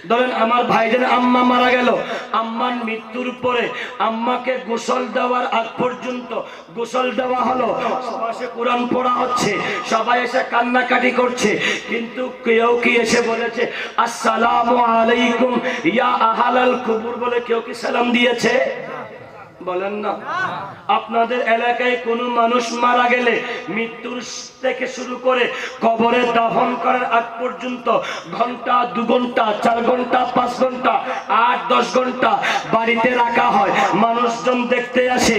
ধরেন আমার ভাইজান আম্মা মারা গেল, আম্মার মৃত্যুর পরে আম্মাকে গোসল দেওয়ার আগ পর্যন্ত গোসল দেওয়া হলো, পাশে কোরআন পড়া হচ্ছে, সবাই এসে কান্নাকাটি করছে, কিন্তু কেউ কি এসে বলেছে আসসালামু আলাইকুম ইয়া আহলাল কুবুর বলে কেউ কি সালাম দিয়েছে? বলেন না। আপনাদের এলাকায় কোনো মানুষ মারা গেলে মৃত্যুর থেকে শুরু করে কবরে দাফন করার আগ পর্যন্ত ঘন্টা 2 ঘন্টা 4 ঘন্টা 5 ঘন্টা 8-10 ঘন্টা বাড়িতে রাখা হয়, মানুষজন দেখতে আসে।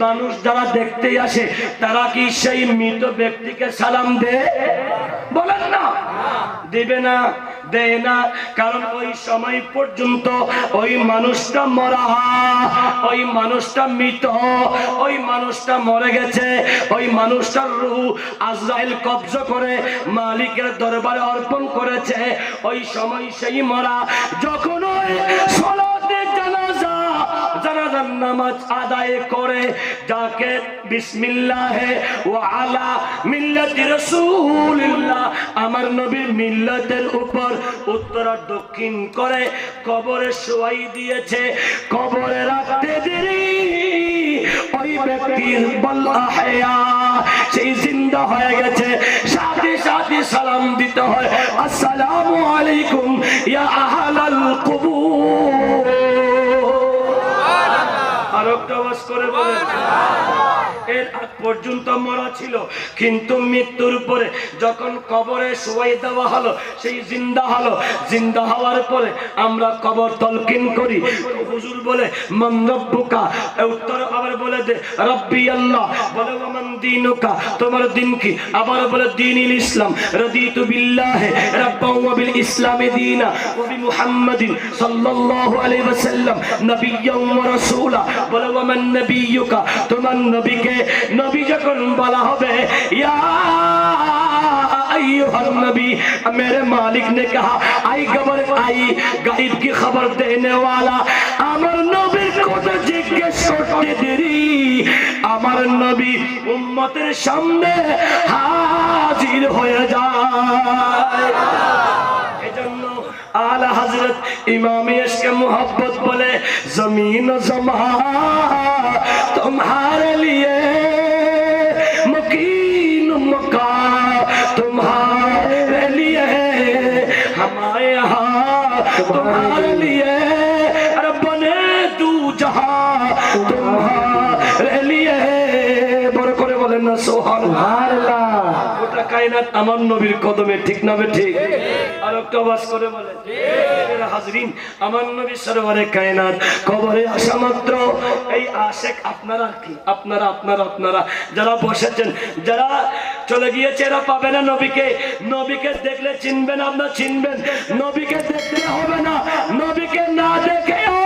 মানুষ যারা দেখতে আসে তারা কি সেই মৃত ব্যক্তিকে সালাম দেয়? বলেন না। দিবে না, দেয় না, কারণ ওই সময় পর্যন্ত ওই মানুষটা মরা, ওই মানুষটা মৃত, ওই মানুষটা মরে গেছে, ওই মানুষটার রূহ আজরাইল কবজা করে মালিকের দরবারে অর্পণ করেছে। ওই সময় সেই মরা যখন ওই সালাতে জানাজা জানাজার নামাজ আদায় করে, যাকে বিসমিল্লাহে ওয়া আলা মিল্লাতি রাসূলিল্লাহ আমার নবীর মিল্লাতের উপর উত্তর দক্ষিণ করে কবরে শোয়াই দিয়েছে, কবরে রাখতে দেরি ওই ব্যক্তির বল আহয়া সেই জিন্দা হয়ে গেছে, সাথে সাথে সালাম দিতে হয় আসসালামু আলাইকুম ইয়া আহলাল কুবুর। আর একটা আওয়াজ করে বলেন। এর আগ পর্যন্ত মরা ছিল, কিন্তু মৃত্যুর পরে যখন কবরে শোয়াই দেওয়া হলো সেই জিন্দা হলো। জিন্দা হওয়ার পরে আমরা কবর তলকিন করি, হুজুর বলে মান রব্বুকা, উত্তর আবার বলে দে রব্বি আল্লাহ, বলে ওমান দীনুকা তোমার দিন কি, আবার বলে দীনুল ইসলাম, রাদিতু বিল্লাহি রাব্বান ওয়া বিল ইসলামি দীনা ওয়া বি মুহাম্মাদিন সাল্লাল্লাহু আলাইহি ওয়াসাল্লাম নাবিয়্যান ওয়া রাসূলা, বলে ওমান নবিয়্যুকা তোমার নবীকে नबी जखन बोला होबे या अय्युहन नबी, मेरे मालिक ने कहा आई खबर आई गायब की खबर देने वाला अमर नबी को जिज्ञेस करते देरी अमर नबी उम्मतेर सामने हाजिर হয়ে যায়। এজন্য आला हजरत इमाम इसके मोहब्बत बोले जमीन जमा तुम्हारे लिए मुकीन मका तुम्हारे लिए हमारे यहाँ तुम्हारे लिए अरे बने दू जहां तुम्हारे लिए बड़ करे बोले ना सुबहानाल्लाह। গোটা কায়নাত আমার নবীর কদমে, ঠিক না ঠিক? আর একটা আওয়াজ করে বলে হাজরিন আমার নবী সরওয়ারে কায়নাত কবরে আসা মাত্র এই আশিক আপনারা কি আপনারা আপনারা আপনারা যারা বসেছেন যারা চলে গিয়েছে এরা পাবে না নবীকে। নবীকে দেখলে চিনবেন, আপনারা চিনবেন, নবীকে দেখতে হবে না, নবীকে না দেখেও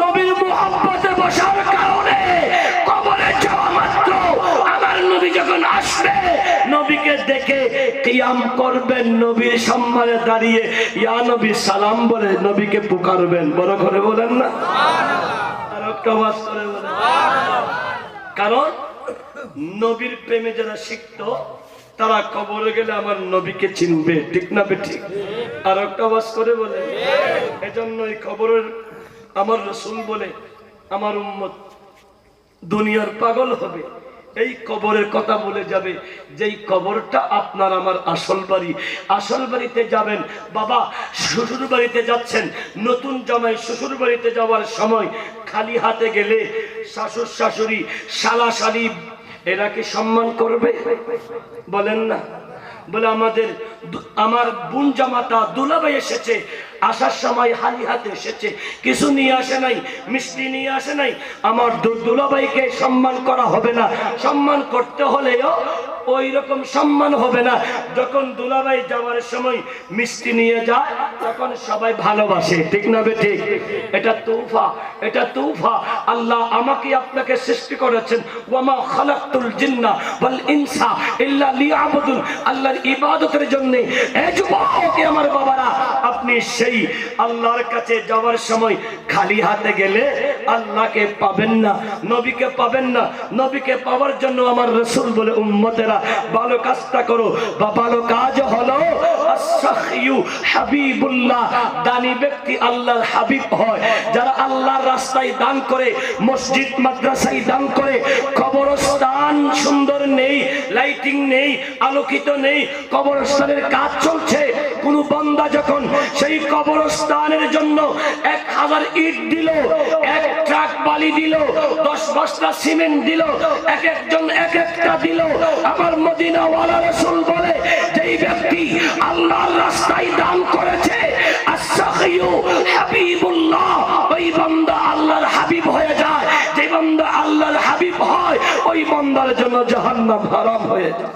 নবীর মুহাব্বতে বসার কারণে কবরে যাওয়া মাত্র আমার নবী যখন আসবে নবীকে দেখে কিয়াম করবেন, নবীর সম্মানে দাঁড়িয়ে ইয়া নবী সালাম বলে নবীকে পুকারবেন। বড় করে বলেন না আর একটা আওয়াজ করে বলেন। কারণ নবীর প্রেমে যারা শিখত তারা কবরে গেলে আমার নবীকে চিনবে, ঠিক না ঠিক? আর একটা আওয়াজ করে বলে। এজন্য এই কবরের আমার রাসূল বলে আমার উম্মত দুনিয়ার পাগল হবে এই কবরের কথা বলে যাবে, যেই কবরটা আপনার আমার আসল বাড়ি। আসল বাড়িতে যাবেন, বাবা শ্বশুর বাড়িতে যাচ্ছেন, নতুন জামাই শ্বশুর বাড়িতে যাওয়ার সময় খালি হাতে গেলে শাশুড় শাশুড়ি শালা শালি এরা কি সম্মান করবে? বলেন না। বলে আমার বোন জামাতা দুলাভাই এসেছে, আসার সময় খালি হাতে এসেছে, কিছু নিয়ে আসে নাই, মিষ্টি নিয়ে আসে নাই, আমার দুলাভাইকে সম্মান করা হবে না। সম্মান করতে হলেও ওই রকম সম্মান হবে না। যখন দুলাভাই যাওয়ার সময় মিষ্টি নিয়ে যায় তখন সবাই ভালোবাসে, ঠিক না ঠিক? এটা তৌফা, এটা তৌফা। আল্লাহ আমাকে আপনাকে সৃষ্টি করেছেন, ওয়ামা খালাকতুল জিন্না ওয়াল ইনসা ইল্লা লিয়াবুদুন, আল্লাহর ইবাদতের জন্য। এই যুবক আমার বাবারা, আপনি সেই আল্লাহর কাছে যাওয়ার সময় খালি হাতে গেলে আল্লাহকে পাবেন না, নবীকে পাবেন না। নবীকে পাওয়ার জন্য আমার রাসূল বলে উম্মতেরা ভালো কাজটা করো, বা ভালো কাজ হলো আস-সাখিয়ু হাবিবুল্লাহ, দানি ব্যক্তি আল্লাহর হাবিব হয়। যারা আল্লাহর রাস্তায় দান করে, মসজিদ মাদ্রাসায় দান করে, কবরস্থান সুন্দর নেই, লাইটিং নেই, আলোকিত নেই, কবরস্থানের কাজ চলছে, কোন বান্দা যখন সেই কবরস্থানের জন্য 1000 ইট দিল, 1 ট্রাক বালি দিল, 10 বস্তা সিমেন্ট দিল, এক একজন এক একটা দিল, আমার মদিনাওয়ালা রাসূল বলে যেই ব্যক্তি আল্লাহর রাস্তায় দান করেছে, আস-সাখিয়ু হাবিবুল্লাহ, ওই বান্দা আল্লাহর হাবিব হয়ে যায়। যে বান্দা আল্লাহর হাবিব হয়, ওই বান্দার জন্য জাহান্নাম হারাম হয়ে যায়।